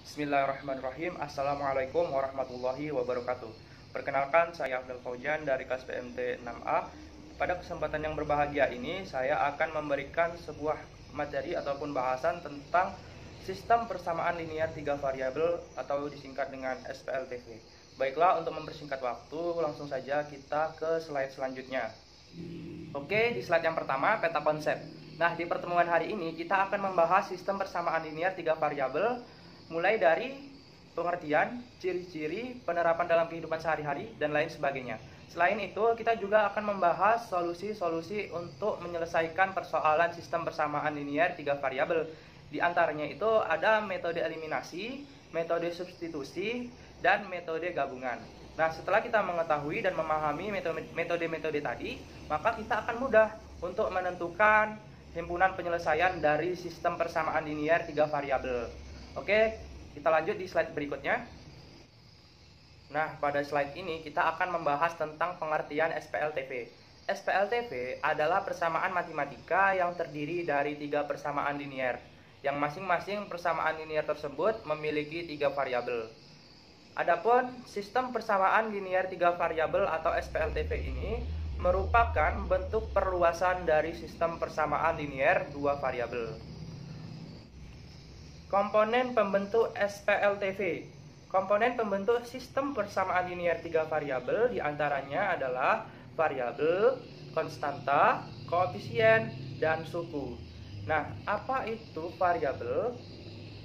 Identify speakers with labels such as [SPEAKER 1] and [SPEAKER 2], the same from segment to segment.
[SPEAKER 1] Bismillahirrahmanirrahim. Assalamualaikum warahmatullahi wabarakatuh. Perkenalkan, saya Abdul Faujan dari kelas PMT 6A. Pada kesempatan yang berbahagia ini, saya akan memberikan sebuah materi ataupun bahasan tentang sistem persamaan linear 3 variabel atau disingkat dengan SPLTV. Baiklah, untuk mempersingkat waktu, langsung saja kita ke slide selanjutnya. Oke, di slide yang pertama, peta konsep. Nah, di pertemuan hari ini kita akan membahas sistem persamaan linear 3 variabel mulai dari pengertian, ciri-ciri, penerapan dalam kehidupan sehari-hari, dan lain sebagainya. Selain itu, kita juga akan membahas solusi-solusi untuk menyelesaikan persoalan sistem persamaan linear 3 variabel. Di antaranya itu ada metode eliminasi, metode substitusi, dan metode gabungan. Nah, setelah kita mengetahui dan memahami metode-metode tadi, maka kita akan mudah untuk menentukan himpunan penyelesaian dari sistem persamaan linear 3 variabel. Oke, kita lanjut di slide berikutnya. Nah, pada slide ini kita akan membahas tentang pengertian SPLTV. SPLTV adalah persamaan matematika yang terdiri dari 3 persamaan linear, yang masing-masing persamaan linear tersebut memiliki 3 variabel. Adapun sistem persamaan linear 3 variabel atau SPLTV ini merupakan bentuk perluasan dari sistem persamaan linear 2 variabel. Komponen pembentuk SPLTV. Komponen pembentuk sistem persamaan linear 3 variabel diantaranya adalah variabel, konstanta, koefisien, dan suku. Nah, apa itu variabel?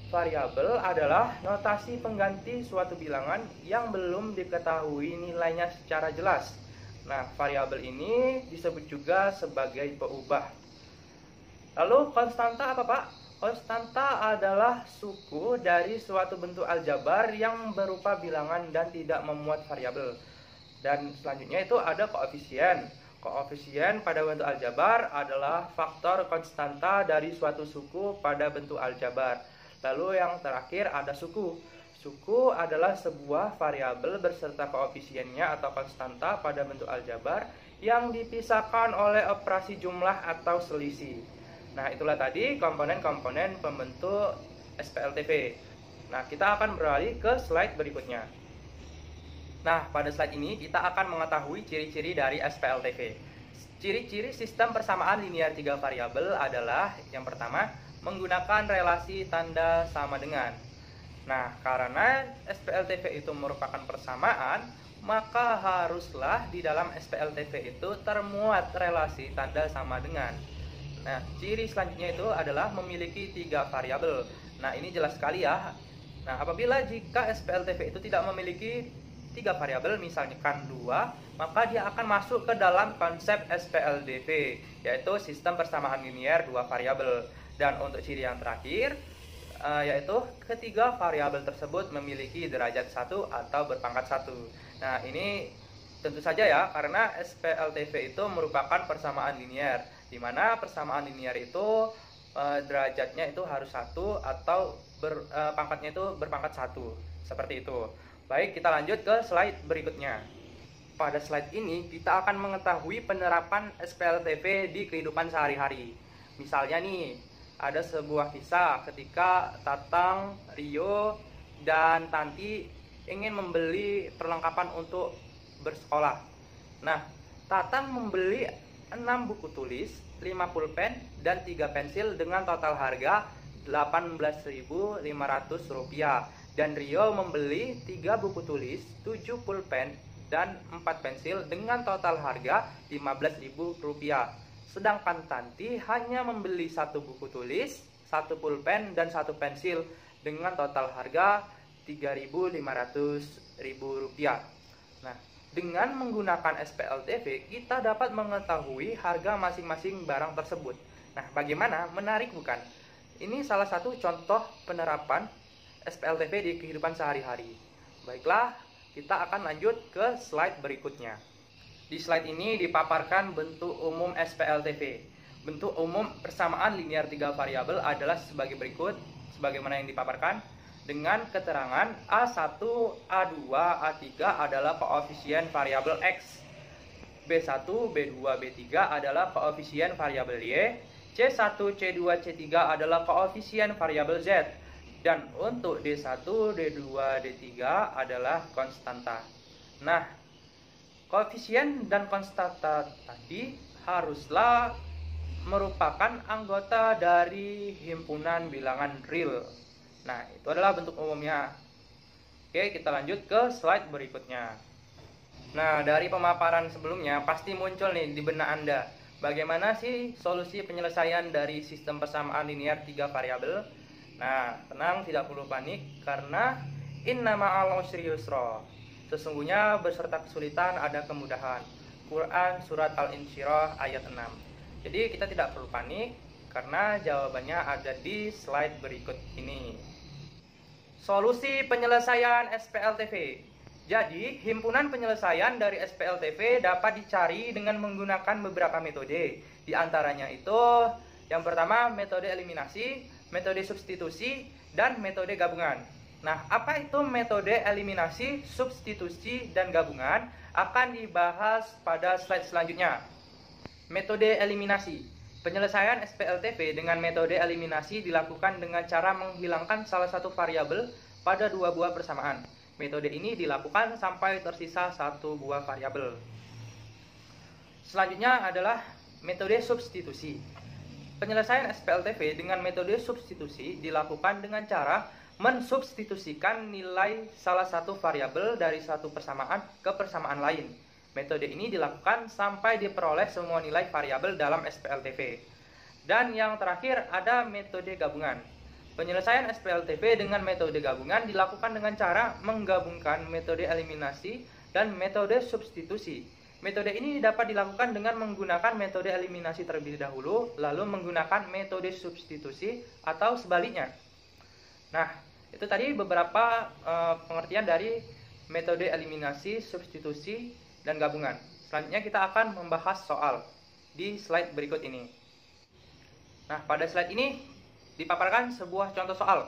[SPEAKER 1] Variabel adalah notasi pengganti suatu bilangan yang belum diketahui nilainya secara jelas. Nah, variabel ini disebut juga sebagai peubah. Lalu konstanta apa, Pak? Konstanta adalah suku dari suatu bentuk aljabar yang berupa bilangan dan tidak memuat variabel. Dan selanjutnya itu ada koefisien. Koefisien pada bentuk aljabar adalah faktor konstanta dari suatu suku pada bentuk aljabar. Lalu yang terakhir ada suku. Suku adalah sebuah variabel beserta koefisiennya atau konstanta pada bentuk aljabar yang dipisahkan oleh operasi jumlah atau selisih. Nah, itulah tadi komponen-komponen pembentuk SPLTV. Nah, kita akan beralih ke slide berikutnya. Nah, pada slide ini kita akan mengetahui ciri-ciri dari SPLTV. Ciri-ciri sistem persamaan linear 3 variabel adalah yang pertama, menggunakan relasi tanda sama dengan. Nah, karena SPLTV itu merupakan persamaan, maka haruslah di dalam SPLTV itu termuat relasi tanda sama dengan. Nah, ciri selanjutnya itu adalah memiliki 3 variabel. Nah, ini jelas sekali ya. Nah, apabila jika SPLTV itu tidak memiliki 3 variabel, misalnya kan 2, maka dia akan masuk ke dalam konsep SPLDV, yaitu sistem persamaan linear 2 variabel. Dan untuk ciri yang terakhir, yaitu ketiga variabel tersebut memiliki derajat 1 atau berpangkat 1. Nah, ini tentu saja ya, karena SPLTV itu merupakan persamaan linear, di mana persamaan linear itu derajatnya itu harus 1 atau pangkatnya itu berpangkat 1. Seperti itu. Baik, kita lanjut ke slide berikutnya. Pada slide ini kita akan mengetahui penerapan SPLTV di kehidupan sehari-hari. Misalnya nih, ada sebuah kisah ketika Tatang, Rio, dan Tanti ingin membeli perlengkapan untuk bersekolah. Nah, Tatang membeli 6 buku tulis, 5 pulpen, dan 3 pensil dengan total harga Rp18.500. Dan Rio membeli 3 buku tulis, 7 pulpen, dan 4 pensil dengan total harga Rp15.000. Sedangkan Tanti hanya membeli 1 buku tulis, 1 pulpen, dan 1 pensil dengan total harga Rp3.500. Nah, dengan menggunakan SPLTV, kita dapat mengetahui harga masing-masing barang tersebut. Nah, bagaimana? Menarik bukan? Ini salah satu contoh penerapan SPLTV di kehidupan sehari-hari. Baiklah, kita akan lanjut ke slide berikutnya. Di slide ini dipaparkan bentuk umum SPLTV. Bentuk umum persamaan linear 3 variabel adalah sebagai berikut, sebagaimana yang dipaparkan. Dengan keterangan A1, A2, A3 adalah koefisien variabel X. B1, B2, B3 adalah koefisien variabel Y. C1, C2, C3 adalah koefisien variabel Z. Dan untuk D1, D2, D3 adalah konstanta. Nah, koefisien dan konstanta tadi haruslah merupakan anggota dari himpunan bilangan real. Nah, itu adalah bentuk umumnya. Oke, kita lanjut ke slide berikutnya. Nah, dari pemaparan sebelumnya pasti muncul nih di benak Anda, bagaimana sih solusi penyelesaian dari sistem persamaan linear 3 variabel? Nah, tenang, tidak perlu panik, karena inna ma'al usri yusra. Sesungguhnya beserta kesulitan ada kemudahan. Quran Surat Al-Insyirah ayat 6. Jadi kita tidak perlu panik, karena jawabannya ada di slide berikut ini. Solusi penyelesaian SPLTV. Jadi, himpunan penyelesaian dari SPLTV dapat dicari dengan menggunakan beberapa metode. Di antaranya itu, yang pertama metode eliminasi, metode substitusi, dan metode gabungan. Nah, apa itu metode eliminasi, substitusi, dan gabungan? Akan dibahas pada slide selanjutnya. Metode eliminasi. Penyelesaian SPLTV dengan metode eliminasi dilakukan dengan cara menghilangkan salah satu variabel pada dua buah persamaan. Metode ini dilakukan sampai tersisa satu buah variabel. Selanjutnya adalah metode substitusi. Penyelesaian SPLTV dengan metode substitusi dilakukan dengan cara mensubstitusikan nilai salah satu variabel dari satu persamaan ke persamaan lain. Metode ini dilakukan sampai diperoleh semua nilai variabel dalam SPLTV. Dan yang terakhir ada metode gabungan. Penyelesaian SPLTV dengan metode gabungan dilakukan dengan cara menggabungkan metode eliminasi dan metode substitusi. Metode ini dapat dilakukan dengan menggunakan metode eliminasi terlebih dahulu, lalu menggunakan metode substitusi atau sebaliknya. Nah, itu tadi beberapa pengertian dari metode eliminasi, substitusi, dan gabungan. Selanjutnya kita akan membahas soal di slide berikut ini. Nah, pada slide ini dipaparkan sebuah contoh soal.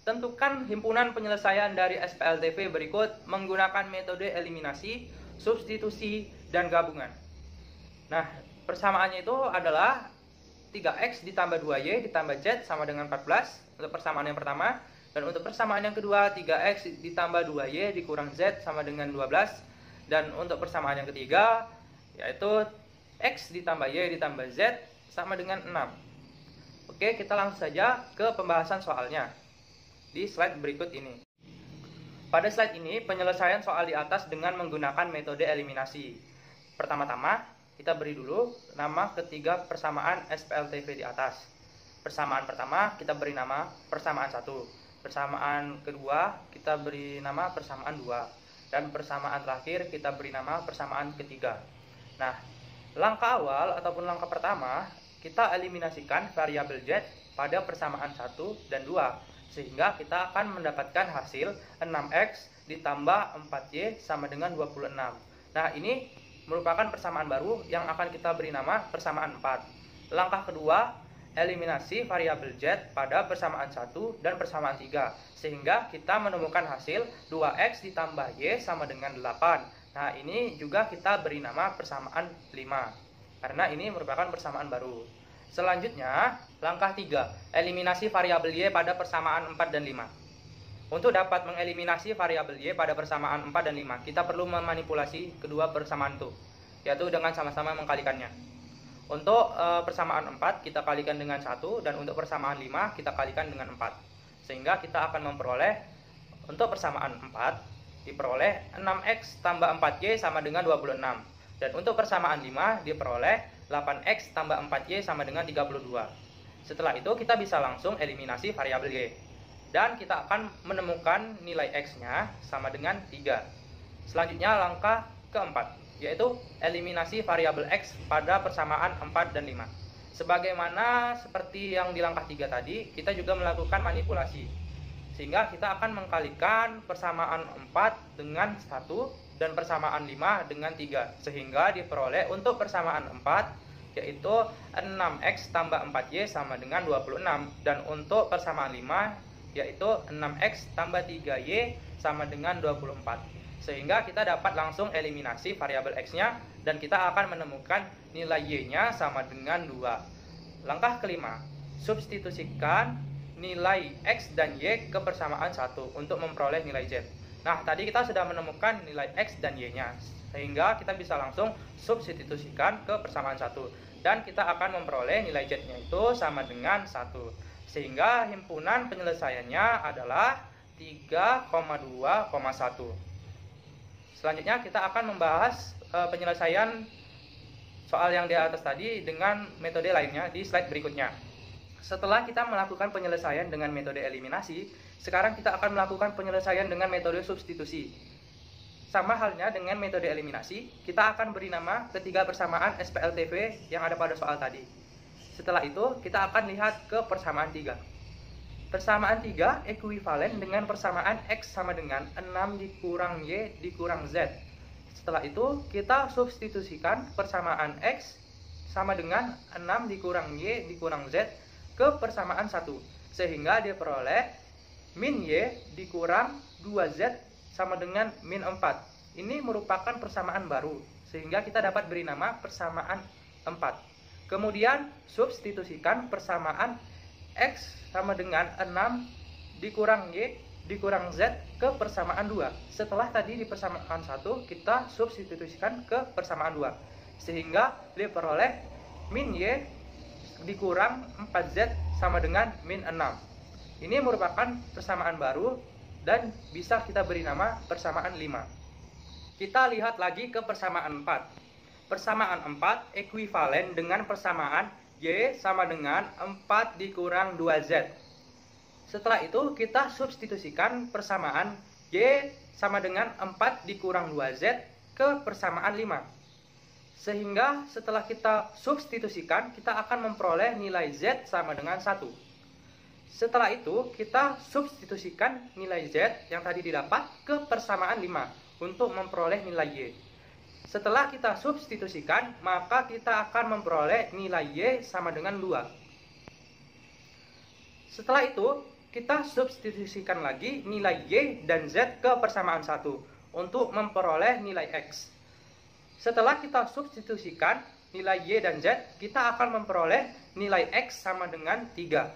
[SPEAKER 1] Tentukan himpunan penyelesaian dari SPLTV berikut menggunakan metode eliminasi, substitusi, dan gabungan. Nah, persamaannya itu adalah 3x ditambah 2y ditambah z sama dengan 14 untuk persamaan yang pertama. Dan untuk persamaan yang kedua, 3x ditambah 2y dikurang z sama dengan 12. Dan untuk persamaan yang ketiga, yaitu x ditambah y ditambah z sama dengan 6. Oke, kita langsung saja ke pembahasan soalnya di slide berikut ini. Pada slide ini, penyelesaian soal di atas dengan menggunakan metode eliminasi. Pertama-tama, kita beri dulu nama ketiga persamaan SPLTV di atas. Persamaan pertama, kita beri nama persamaan 1. Persamaan kedua, kita beri nama persamaan 2. Dan persamaan terakhir, kita beri nama persamaan ketiga. Nah, langkah awal ataupun langkah pertama, kita eliminasikan variabel z pada persamaan 1 dan 2. Sehingga kita akan mendapatkan hasil 6x ditambah 4y sama dengan 26. Nah, ini merupakan persamaan baru yang akan kita beri nama persamaan 4. Langkah kedua, eliminasi variabel z pada persamaan 1 dan persamaan 3. Sehingga kita menemukan hasil 2x ditambah y sama dengan 8. Nah, ini juga kita beri nama persamaan 5. Karena ini merupakan persamaan baru. Selanjutnya, langkah 3, eliminasi variabel y pada persamaan 4 dan 5. Untuk dapat mengeliminasi variabel y pada persamaan 4 dan 5, kita perlu memanipulasi kedua persamaan itu, yaitu dengan sama-sama mengkalikannya. Untuk persamaan 4, kita kalikan dengan 1, dan untuk persamaan 5, kita kalikan dengan 4. Sehingga kita akan memperoleh, untuk persamaan 4, diperoleh 6x tambah 4y sama dengan 26. Dan untuk persamaan 5 diperoleh 8x tambah 4y sama dengan 32. Setelah itu kita bisa langsung eliminasi variabel y. Dan kita akan menemukan nilai x-nya sama dengan 3. Selanjutnya langkah keempat, yaitu eliminasi variabel x pada persamaan 4 dan 5. Sebagaimana seperti yang di langkah 3 tadi, kita juga melakukan manipulasi. Sehingga kita akan mengkalikan persamaan 4 dengan 1 dan persamaan 5 dengan 3. Sehingga diperoleh untuk persamaan 4 yaitu 6x tambah 4y sama dengan 26. Dan untuk persamaan 5 yaitu 6x tambah 3y sama dengan 24. Sehingga kita dapat langsung eliminasi variabel x-nya dan kita akan menemukan nilai y-nya sama dengan 2. Langkah kelima, substitusikan nilai X dan Y ke persamaan 1 untuk memperoleh nilai Z. Nah, tadi kita sudah menemukan nilai X dan Y-nya, sehingga kita bisa langsung substitusikan ke persamaan 1. Dan kita akan memperoleh nilai Z-nya itu sama dengan 1. Sehingga himpunan penyelesaiannya adalah 3,2,1. Selanjutnya kita akan membahas penyelesaian soal yang di atas tadi dengan metode lainnya di slide berikutnya. Setelah kita melakukan penyelesaian dengan metode eliminasi, sekarang kita akan melakukan penyelesaian dengan metode substitusi. Sama halnya dengan metode eliminasi, kita akan beri nama ketiga persamaan SPLTV yang ada pada soal tadi. Setelah itu, kita akan lihat ke persamaan 3. Persamaan 3 ekuivalen dengan persamaan X sama dengan 6 dikurang Y dikurang Z. Setelah itu, kita substitusikan persamaan X sama dengan 6 dikurang Y dikurang Z ke persamaan 1. Sehingga dia peroleh min Y dikurang 2Z sama dengan min 4. Ini merupakan persamaan baru, sehingga kita dapat beri nama persamaan 4. Kemudian, substitusikan persamaan X sama dengan 6 dikurang Y dikurang Z ke persamaan 2. Setelah tadi di persamaan 1, kita substitusikan ke persamaan 2. Sehingga dia peroleh min Y dikurang 4Z sama dengan min 6. Ini merupakan persamaan baru dan bisa kita beri nama persamaan 5. Kita lihat lagi ke persamaan 4. Persamaan 4 ekuivalen dengan persamaan Y sama dengan 4 dikurang 2Z. Setelah itu kita substitusikan persamaan Y sama dengan 4 dikurang 2Z ke persamaan 5. Sehingga setelah kita substitusikan, kita akan memperoleh nilai Z sama dengan 1. Setelah itu, kita substitusikan nilai Z yang tadi didapat ke persamaan 5 untuk memperoleh nilai Y. Setelah kita substitusikan, maka kita akan memperoleh nilai Y sama dengan 2. Setelah itu, kita substitusikan lagi nilai Y dan Z ke persamaan 1 untuk memperoleh nilai X. Setelah kita substitusikan nilai Y dan Z, kita akan memperoleh nilai X sama dengan 3.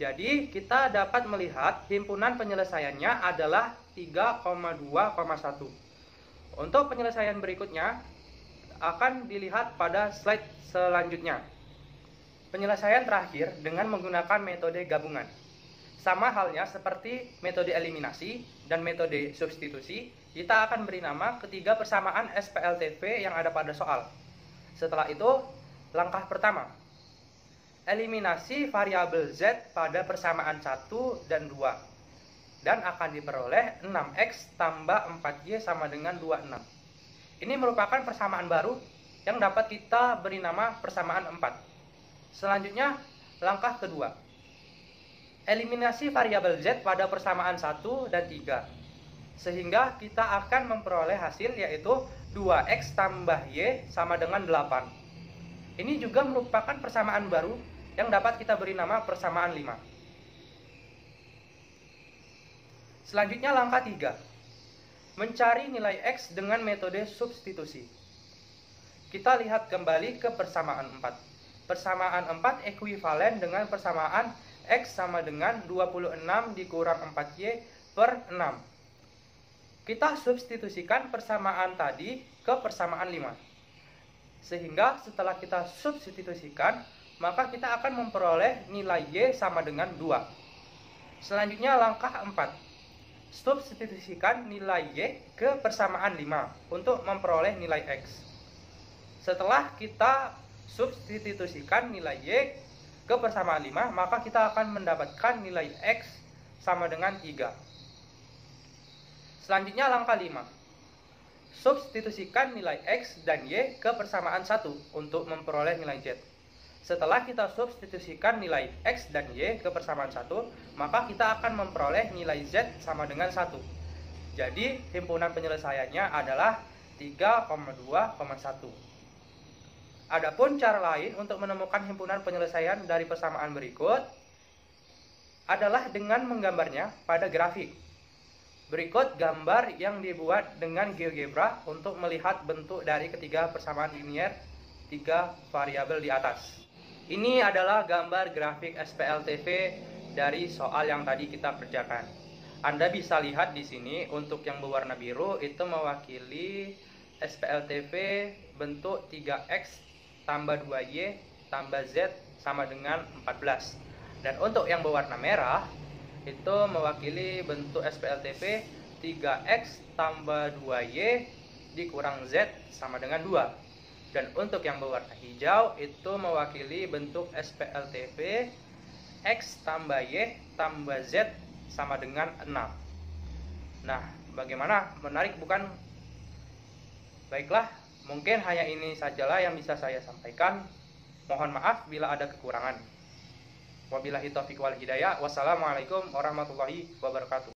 [SPEAKER 1] Jadi, kita dapat melihat himpunan penyelesaiannya adalah 3,2,1. Untuk penyelesaian berikutnya, akan dilihat pada slide selanjutnya. Penyelesaian terakhir dengan menggunakan metode gabungan. Sama halnya seperti metode eliminasi dan metode substitusi, kita akan beri nama ketiga persamaan SPLTV yang ada pada soal. Setelah itu, langkah pertama, eliminasi variabel Z pada persamaan 1 dan 2. Dan akan diperoleh 6X tambah 4Y sama dengan 26. Ini merupakan persamaan baru yang dapat kita beri nama persamaan 4. Selanjutnya, langkah kedua, eliminasi variabel Z pada persamaan 1 dan 3. Sehingga kita akan memperoleh hasil yaitu 2X tambah Y sama dengan 8. Ini juga merupakan persamaan baru yang dapat kita beri nama persamaan 5. Selanjutnya langkah 3. Mencari nilai X dengan metode substitusi. Kita lihat kembali ke persamaan 4. Persamaan 4 ekuivalen dengan persamaan X sama dengan 26 dikurang 4Y per 6. Kita substitusikan persamaan tadi ke persamaan 5. Sehingga setelah kita substitusikan, maka kita akan memperoleh nilai Y sama dengan 2. Selanjutnya langkah 4. Substitusikan nilai Y ke persamaan 5 untuk memperoleh nilai X. Setelah kita substitusikan nilai Y ke persamaan 5, maka kita akan mendapatkan nilai X sama dengan 3. Selanjutnya langkah 5. Substitusikan nilai X dan Y ke persamaan 1 untuk memperoleh nilai Z. Setelah kita substitusikan nilai X dan Y ke persamaan 1, maka kita akan memperoleh nilai Z sama dengan 1. Jadi, himpunan penyelesaiannya adalah 3,2,1. Adapun cara lain untuk menemukan himpunan penyelesaian dari persamaan berikut adalah dengan menggambarnya pada grafik. Berikut gambar yang dibuat dengan GeoGebra untuk melihat bentuk dari ketiga persamaan linier 3 variabel di atas. Ini adalah gambar grafik SPLTV dari soal yang tadi kita kerjakan. Anda bisa lihat di sini untuk yang berwarna biru itu mewakili SPLTV bentuk 3X tambah 2Y tambah Z sama dengan 14. Dan untuk yang berwarna merah itu mewakili bentuk SPLTV 3X tambah 2Y dikurang Z sama dengan 2. Dan untuk yang berwarna hijau itu mewakili bentuk SPLTV X tambah Y tambah Z sama dengan 6. Nah, bagaimana? Menarik bukan? Baiklah, mungkin hanya ini sajalah yang bisa saya sampaikan. Mohon maaf bila ada kekurangan. Wabillahi taufiq wal hidayah. Wassalamualaikum warahmatullahi wabarakatuh.